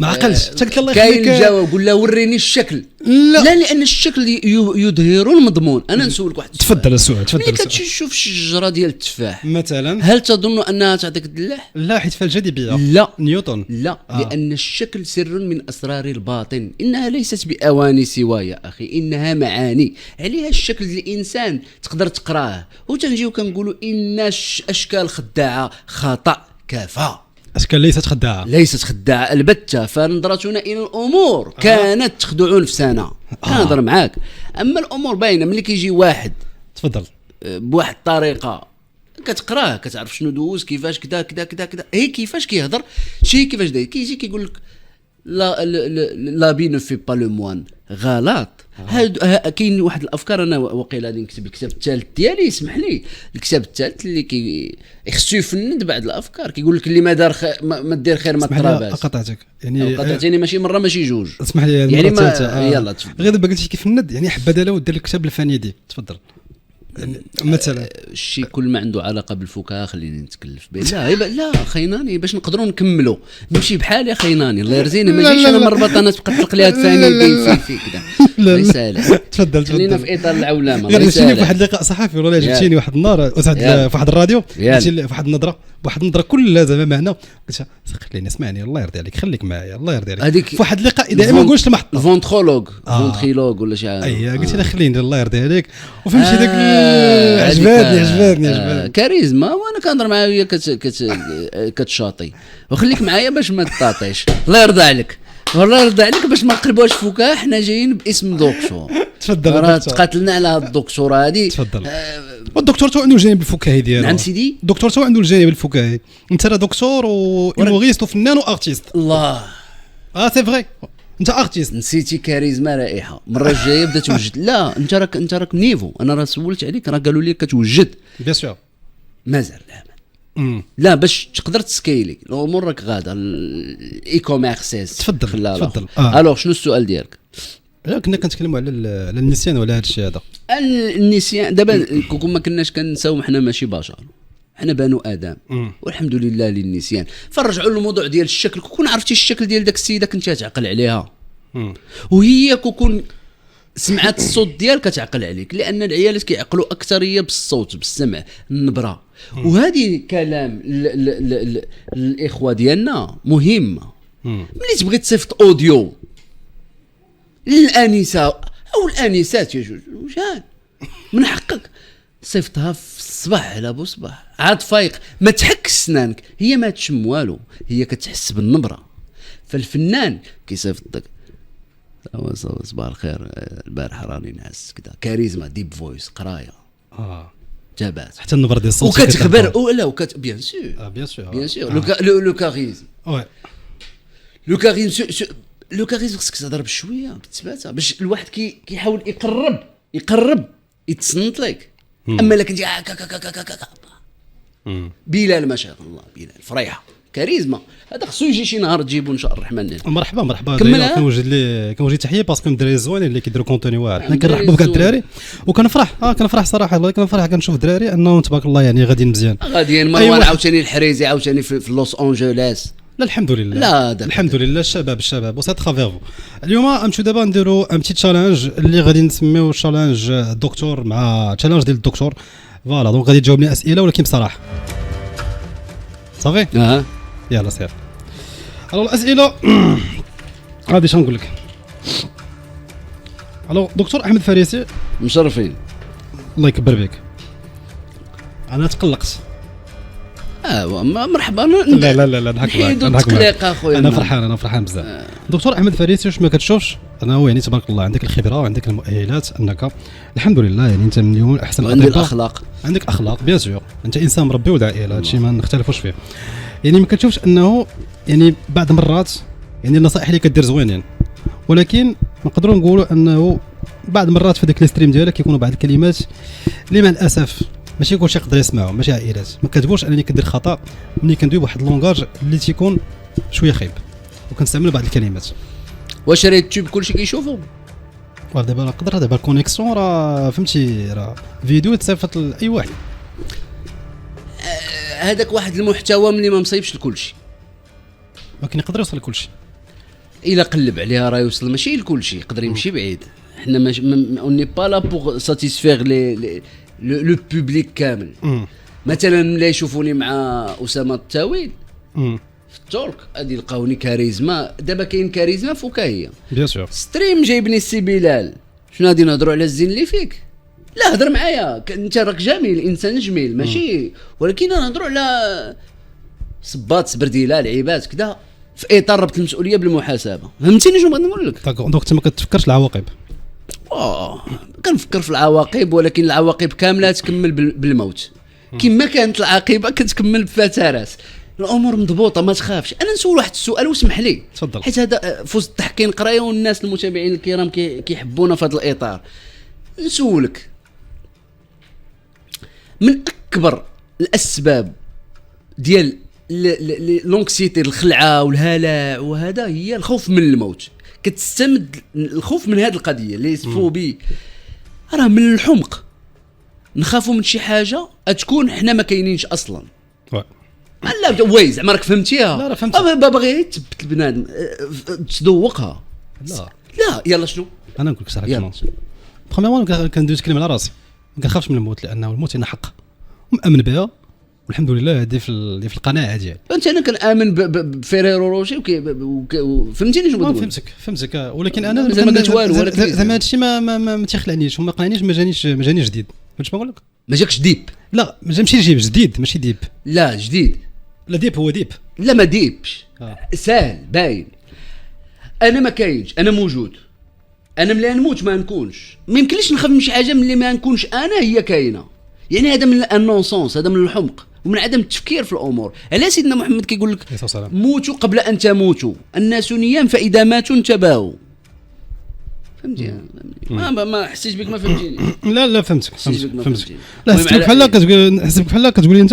حتى قلت الله يخليك. كاين الجواب قول له وريني الشكل. لا لان الشكل يظهر المضمون. انا نسولك واحد تفضل السؤال. ملي كتشوف الشجره ديال التفاح مثلا هل تظن انها تعطيك الدلاح؟ لا حيت فيها الجاذبيه. لا نيوتن. لا لان الشكل سر من اسرار الباطن. انها ليست باواني سوى يا اخي انها معاني. عليها الشكل الانسان تقدر تقراه وتنجيو كنقولوا ان اشكال خداعه خطا كافه. اشكال ليست خداعه البتة. فنظرتنا الى الامور كانت تخدع نفسنا. كنهضر معاك. اما الامور باينه ملي كيجي واحد تفضل بواحد الطريقه كتقراه كتعرف شنو دوز كيفاش كذا كذا كذا كذا. هي كيفاش كيهضر شي كيفاش داير كيجي كيقول لك لا بي نو في با لو موان غلط. كاين واحد الافكار. انا وقيل غادي نكتب الكتاب الثالث ديالي اسمح لي. الكتاب الثالث اللي خصو يفند بعض الافكار. كيقول لك اللي ما دار ما دير خير ما تراباش. قطعتك يعني قطعتني ماشي مره ماشي جوج. اسمح لي يعني ما يلا تفضل. غير دابا قلتي كيف ند يعني حبذا لو دير الكتاب الفني دي. تفضل مثلا الشيء كل ما عنده علاقه بالفكاهه خليني نتكلف به. لا خيناني باش نقدروا نكملوا نمشي بحالي خيناني الله يرزيني. ما جيش انا مربط انا تبقى تطلق لي هاد فاني في كذا. الله يسهل. تفضل خلينا في اطار العولمه. غير جبتيني في واحد اللقاء صحفي والله جبتيني واحد النهار في واحد الراديو في واحد النظره كلها زعما معنا قلت خليني اسمعني الله يرضي عليك خليك معايا الله يرضي عليك. في واحد اللقاء دائما ما نقولش المحطه فونتريلوج ولا شي حاجه. اييه قلت لها خليني الله يرضي عليك وفهمتي داك عجباتني كاريزما. وانا كنهضر معاها وهي كتشاطي وخليك معايا باش ما تطاطيش. الله يرضى عليك والله يرضى عليك باش ما نقلبوش فكاهه. حنا جايين باسم دكتور. تفضل. تقاتلنا على هاد الدكتوره هادي. تفضل. والدكتور تو عنده الجانب الفكاهي ديالو. نعم سيدي. الدكتور تو عنده الجانب الفكاهي. انت راه دكتور وانوغيست وفنان وارتيست. الله سي فري انت ارتيست. نسيتي كاريزما رائحه. المره الجايه بدا توجد. لا انت راك نيفو. انا راه سولت عليك راه قالوا لي كتوجد. بيان سور مازال لا باش تقدر تسكيلي الامور راك غادا الاي كوميرسيس. تفضل. الوغ شنو السؤال ديالك؟ كنا كنتكلموا على النسيان ولا هذا الشيء هذا. النسيان دابا كون ما كناش كنساو حنا ماشي بشر. حنا بنو ادم والحمد لله للنسيان. فرجعوا للموضوع ديال الشكل. كون عرفتي الشكل ديال داك السيده كنتي تعقل عليها وهي كون سمعت الصوت ديالك كتعقل عليك. لان العيالات كيعقلوا اكثريه بالصوت بالسمع النبره. وهذه كلام الاخوه ديالنا مهمه. ملي تبغي تصيفط اوديو للانسه او الانسات يا جوج وشان من حقك صيفطها في الصباح على ابو صباح عاد فايق ما تحكش سنانك. هي ما تشم والو هي كتحس بالنبره. فالفنان كيصيفط لك صباح الخير البارح راني نعس كذا كاريزما ديب فويس قرايه جابات حتى النبره ديال الصوت وكتخبر لا بيان سور بيان سور لو كاريزم لو كاريزم خصك تهضر بشويه بالتباته باش الواحد كيحاول يقرب يتصنت لك. اما لكن انت بلال ما شاء الله بلال فريحه كاريزما هذا خصو يجي شي نهار تجيبو ان شاء الرحمن. مرحبا كنوجد تحيه باسكو الدراري زوينين اللي كيديروا كونتوني واعر. حنا كنرحبوا بكاع الدراري وكنفرح صراحه والله كنفرح كنشوف الدراري انهم تبارك الله يعني غاديين مزيان. غاديين مروان عاوتاني الحريزي عاوتاني في لوس انجلوس. لا الحمد لله. لا الحمد لله الشباب وسا ترافيرفو. اليوم غنمشيو دابا نديروا ان بتي تشالنج اللي غادي نسميو تشالنج الدكتور مع تشالنج ديال الدكتور. فوالا دونك غادي تجاوبني اسئله ولكن بصراحه صافي. يلا سير. الو الاسئله غادي شنو نقول لك. الو دكتور احمد فريسي، مشرفين. الله يكبر بك. انا تقلقت. مرحبا. لا لا لا نضحك معاك، نضحك معاك اخويا. انا فرحان بزاف. دكتور احمد فريسي، واش ما كتشوفش انه يعني تبارك الله عندك الخبره وعندك المؤهلات انك الحمد لله يعني انت من اليوم احسن الاطباء، عندك اخلاق بيان سور، انت انسان مربي وداعيه، هذا الشيء ما نختلفوش فيه. يعني ما كتشوفش انه يعني بعض المرات يعني النصائح اللي كدير زوينين، ولكن نقدروا نقولوا انه بعض المرات في ذاك الستريم ديالك يكونوا بعض الكلمات اللي مع الاسف ماشي كلشي يقدر يسمعهم، ماشي عائلات. ما كتقولش انني كدير خطا ملي كندوي بواحد اللونغاج اللي تيكون شويه خايب وكنستعمل بعض الكلمات. واش راه اليوتيوب كلشي كيشوفوا؟ دابا نقدر دابا الكونيكسيون راه فهمتي، راه فيديو تصيفط لاي واحد. هذاك واحد المحتوى ملي ما مصيبش لكلشي، ولكن يقدر يوصل لكلشي الا قلب عليها راه يوصل ماشي لكلشي، يقدر يمشي بعيد. حنا ماشي اوني با لا بوغ ساتيسفير لو بوبليك كامل. مثلا ملي يشوفوني مع اسامه التاويل في التورك غادي يلقاوني كاريزما. دابا كاين كاريزما فكاهيه بيان سور. ستريم جايبني السي بلال، شنو غادي نهضروا على الزين اللي فيك؟ لا هضر معايا، انت راك جميل، انسان جميل ماشي، ولكن نهضروا على صباط برديله لعيبات كذا في اطار ربط المسؤوليه بالمحاسبه. فهمتيني شنو بغيت نقول لك؟ دونك انت ما كتفكرش العواقب. كنفكر في العواقب، ولكن العواقب كامله تكمل بالموت. كما كانت العاقبه كتكمل بفترات. الامور مضبوطه، ما تخافش. انا نسول واحد السؤال واسمح لي، تفضل. حيت هذا فوز التحقيق قرايه والناس المتابعين الكرام كيحبونا في هذا الاطار. نسولك، من اكبر الاسباب ديال لونكسيتي، الخلعه والهلع وهذا، هي الخوف من الموت. كتستمد الخوف من هذه القضيه اللي فوبي، راه من الحمق نخافوا من شي حاجه تكون حنا ما كاينينش اصلا. لا وي زعما راك فهمتيها؟ لا فهمت. باغي تثبت البنادم تذوقها. لا يلا شنو انا نقول لك صراحه، برومييرمون كندوز نتكلم على راسي، ما كنخافش من الموت لانه الموت هنا حق ومأمن بها والحمد لله. هذه في القناعه ديالي. انت انا كنامن بفيريرو روشي فهمتيني شنو بغيت نقول؟ فهمتك ولكن انا زعما قلت والو، ولكن زعما هذا الشيء ما تيخلعنيش وما قنعنيش، ما جانيش جديد. فهمت ما نقول لك؟ ما جاكش ديب؟ لا ماشي جديد، ماشي ديب. لا جديد، لا ديب هو ديب. لا ما ديبش. سهل باين. انا ما كاينش، انا موجود. انا ملي نموت ما نكونش، ما يمكنليش نخاف من شي حاجه ملي ما نكونش انا هي كاينه. يعني هذا من النونسونس، هذا من الحمق ومن عدم التفكير في الامور. على سيدنا محمد كيقول لك موتوا قبل ان تموتوا، الناس نيام فاذا ماتوا انتبهوا. فهمتي؟ ما حسيتش بك، ما فهمتيني. لا فهمتك. لا حسيتك بحال كتقول لي انت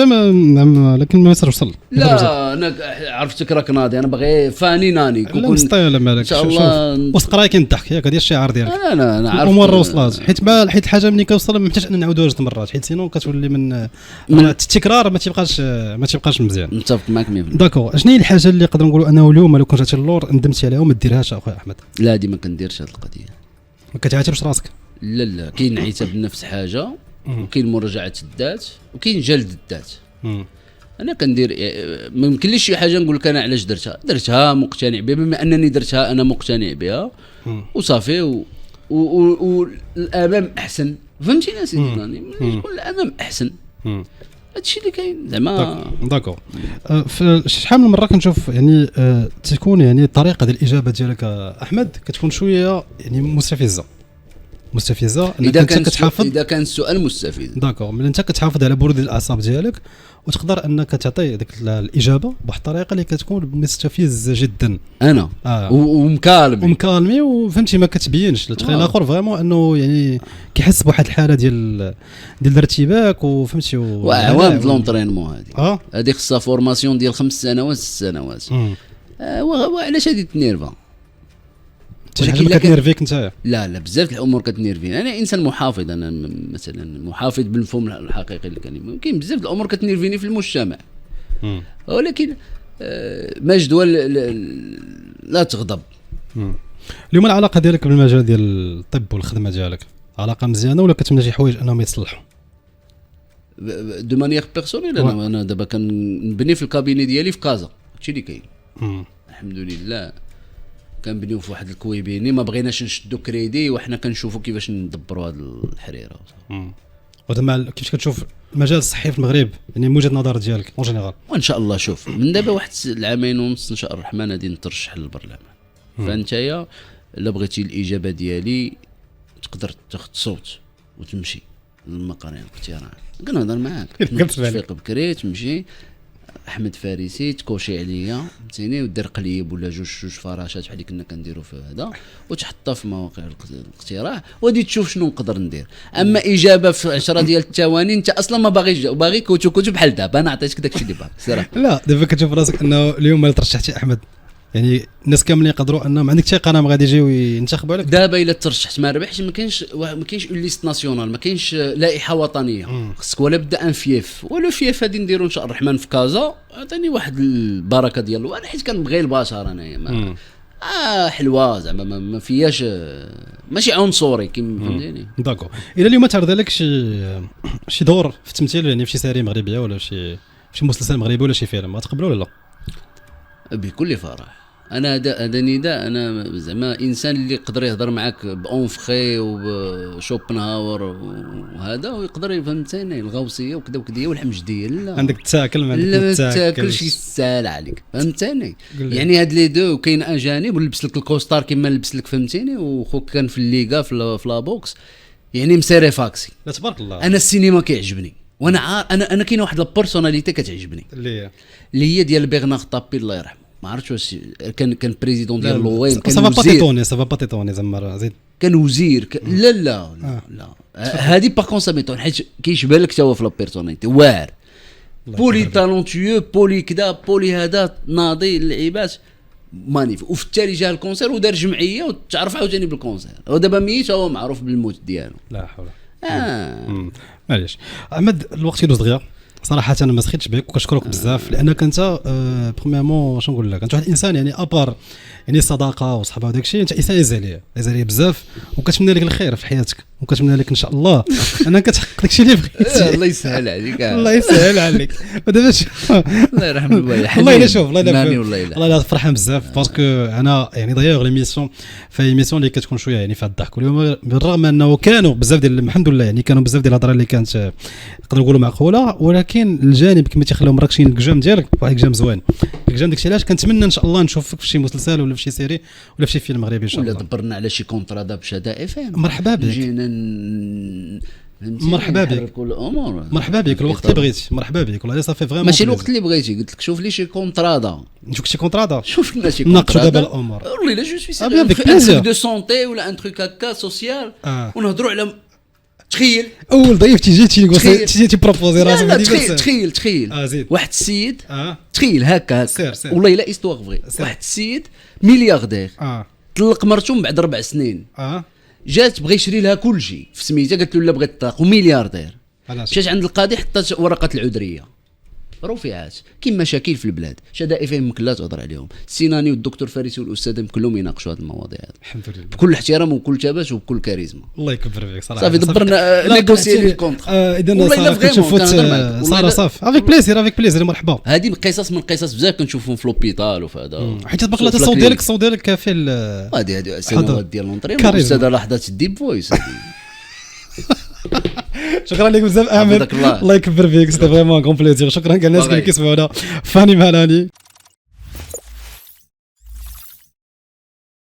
لكن ما وصل. لا انا عرفتك راك ناضي، انا باغي فاني ناني لا مستاهل مالك ان شاء الله. وسط قرايه كاين الضحك ياك، هذا الشعار ديالك. انا عارف الامور وصلات، حيت الحاجه ملي كوصل ما محتاجش ان نعاودوها جوج مرات، حيت سينو كتولي من التكرار ما تيبقاش مزيان. متفق معك 100%. داكور. شنو هي الحاجه اللي نقدر نقولوا انه اليوم لو كنت جاتي اللور ندمتي عليها وما ديرهاش اخويا احمد؟ لا دي ما كنديرش هذه القضيه. ما كتعاتبش راسك؟ لا كاين عتاب النفس حاجه، وكاين مراجعه الذات، وكاين جلد الذات. انا كندير، ما يمكنليش شي حاجه نقول لك انا علاش درتها مقتنع بها، بما انني درتها انا مقتنع بها وصافي. والامام احسن. فهمتيني سيدي؟ نقول الامام احسن. هادشي اللي كاين زعما. داكور. في شحال من مره كنشوف يعني تكون يعني الطريقه ديال الاجابه ديالك احمد كتكون شويه يعني مستفزه اذا كان السؤال مستفز. داكور. ملي انت كتحافظ على برود الاعصاب ديالك وتقدر انك تعطي ديك الاجابه بواحد الطريقه اللي كتكون مستفزه جدا انا ومكالمي وفهمتي ما كتبينش. تخيل الاخر فريمون انه يعني كيحس بواحد الحاله ديال الارتباك وفهمتي وعوام لونطرينمون. هذه خصها فورماسيون ديال 5 سنوات 6 سنوات. وعلاش هذه تنيرفا؟ ولكن كتنيرفيك انت؟ لا بزاف الامور كتنيرفيني. انا انسان محافظ، انا مثلا محافظ بالمفهوم الحقيقي للكلمه. كاين بزاف الامور كتنيرفيني في المجتمع، ولكن مجدول لا تغضب. اليوم العلاقه ديالك بالمجال ديال الطب والخدمه ديالك علاقه مزيانه ولا كتمنى شي حوايج انهم يتصلحوا؟ دو مانيير بيرسونيل. انا دابا كنبني في الكابيني ديالي في كازا، هادشي اللي كاين الحمد لله. كنبنيو في واحد الكويبيني، ما بغيناش نشدو كريدي وحنا كنشوفوا كيفاش ندبروا هذه الحريره. ودابا كيفاش كتشوف المجال الصحي في المغرب يعني من وجهه النظر ديالك اون جينيرال؟ وان شاء الله شوف من دابا واحد العامين ونص ان شاء الرحمن غادي نترشح للبرلمان. فانتيا الا بغيتي الاجابه ديالي تقدر تاخذ صوت وتمشي للمقارين الاقتراع. كنهضر معاك تفيق بكري تمشي احمد فارسي تكوشي عليا فهمتيني ودير قليب ولا جوج فراشات بحال اللي كنا كنديروا في هذا وتحطها في مواقع الاقتراع وغادي تشوف شنو نقدر ندير. اما اجابه في 10 ديال الثواني انت اصلا ما باغيش باغي كتب بحال دابا انا عطيتك داكشي اللي باغي صراحه. لا دابا كتشوف راسك انه اليوم ما ترشحتي احمد يعني الناس كاملين يقدروا ان ما عندك ثقه انا غادي يجيو ينتخبوا عليك. دابا الا ترشحت ما ربحش ما كاينش اون ليست ناسيونال ما كاينش لائحه وطنيه خصك ولا بدا ان فيف ولا فيف غادي نديروا ان شاء الرحمن في كازا. عطيني واحد البركه ديال انا حيت كنبغي البشر انايا حلوه زعما ما فياش ماشي عنصري كيما فهمتيني. داكو الى اليوم تعرض لك شي دور في التمثيل يعني في شي سيري مغربيه ولا شي مسلسل مغربي ولا شي فيلم غتقبلوا ولا لا؟ بكل فرح. انا هذا نداء انا زعما انسان اللي يقدر يهضر معاك بأونفخي وبشوبنهاور وهذا ويقدر يفهم ثاني الغوصيه وكذا وكذا والحمجديه. لا عندك تاكل ما عندك تاكل شي سال عليك فهمتني. يعني هاد لي دو كاين اجانب ولبس لك الكوستار كما لبس لك فهمتيني وخوك كان في الليغا في لابوكس يعني مسيري فاكسي. لا تبارك الله. انا السينما كيعجبني وانا انا كاين واحد البيرسوناليتي كتعجبني اللي هي ديال بيغنار طابي الله يرحمه. ما عرفتش واش كان بريزيدون ديال لوين كان سافا با تيتوني زعما زيد كان وزير لا هذه باغ كون ساميتون حيت كيشبه لك تا هو في لا بيرسوناليتي واعر بولي تالونتيو بولي كذا بولي هذا ناضي اللعيبات مانيف. وفي التالي جا الكونسير ودار جمعيه وتعرف عاوتاني بالكونسير ودابا ميت هو معروف بالموت ديالو. لا حول معليش احمد الوقت يدوز دغيا صراحه انا ما سخيتش بك وكنشكرك بزاف لانك انت برومييرمون شنو نقول لك انت واحد الانسان يعني ابار يعني الصداقه وصحبه وداك الشيء انت انسان ازاليه بزاف وكنتمنى لك الخير في حياتك وكنتمنى لك ان شاء الله انك تحقق داك الشيء اللي بغيتي. الله يسهل عليك الله يسهل عليك ودابا الله يرحم الوالد الله الا شوف الله الا فرحان بزاف باسكو انا يعني دايوغ ليميسيون فهي ميسيون اللي كتكون شويه يعني فيها الضحك واليوم بالرغم انه كانوا بزاف ديال الحمد لله يعني كانوا بزاف ديال الهضره اللي كانت نقدر نقولوا معقوله ولكن الجانب كما تيخليو مراكشين الكجام ديالك واحد الكجام زوين الكجام داكشي علاش كنتمنى ان شاء الله نشوفك في شي مسلسل ولا في شي سيري ولا في شي فيلم مغربي ان شاء الله. ولا دبرنا على شي كونترا داب شدا اف ام. مرحبا بك. جينا مرحبا بك. مرحبا بك الوقت اللي بغيتي. مرحبا بك والله صافي فريمون. ماشي الوقت اللي بغيتي قلت لك شوف لي شي كونترادا. نشوف شي كونترادا. شوف لنا شي كونترادا. ناقشوا دابا الامور. والله لا جو سوي سا. ان تروك دو سونتي ولا ان تروك هكا سوسيال ونهضروا على تخيل اول ضيف تيجي بروبوزي راسك. تخيل زيد واحد السيد تخيل هكا والله الا استواغ فغي واحد السيد ملياردير طلق مرته من بعد 4 سنين جات بغى يشري لها كل شيء في سميتها قالت له لا بغيت الطلاق وملياردير مشات عند القاضي حطات ورقه العذريه رفعات كاين مشاكل في البلاد شدا اف ام كلها تهضر عليهم السيناني والدكتور فارسي والاستاذ كلهم يناقشوا هذه المواضيع هذه الحمد لله بكل احترام وبكل ثبات وبكل كاريزما. الله يكبر فيك صراحه صافي دبرنا نيغوسيي لي كونتر اذا صافي كنشوفوا صار صافي افيك بليزير مرحبا. هذه قصص من القصص بزاف كنشوفوهم في لوبيتال وفي هذا حيت باقي لا الصوت ديالك كافي هذه السنوات ديال لونطريمون الاستاذه لحظات الديب فويس. شكرا لك بزاف احمد الله يكبر فيك سيتي فريمون كوم بليزير. شكرا كاع الناس اللي كيسمعونا فاني مهلاني.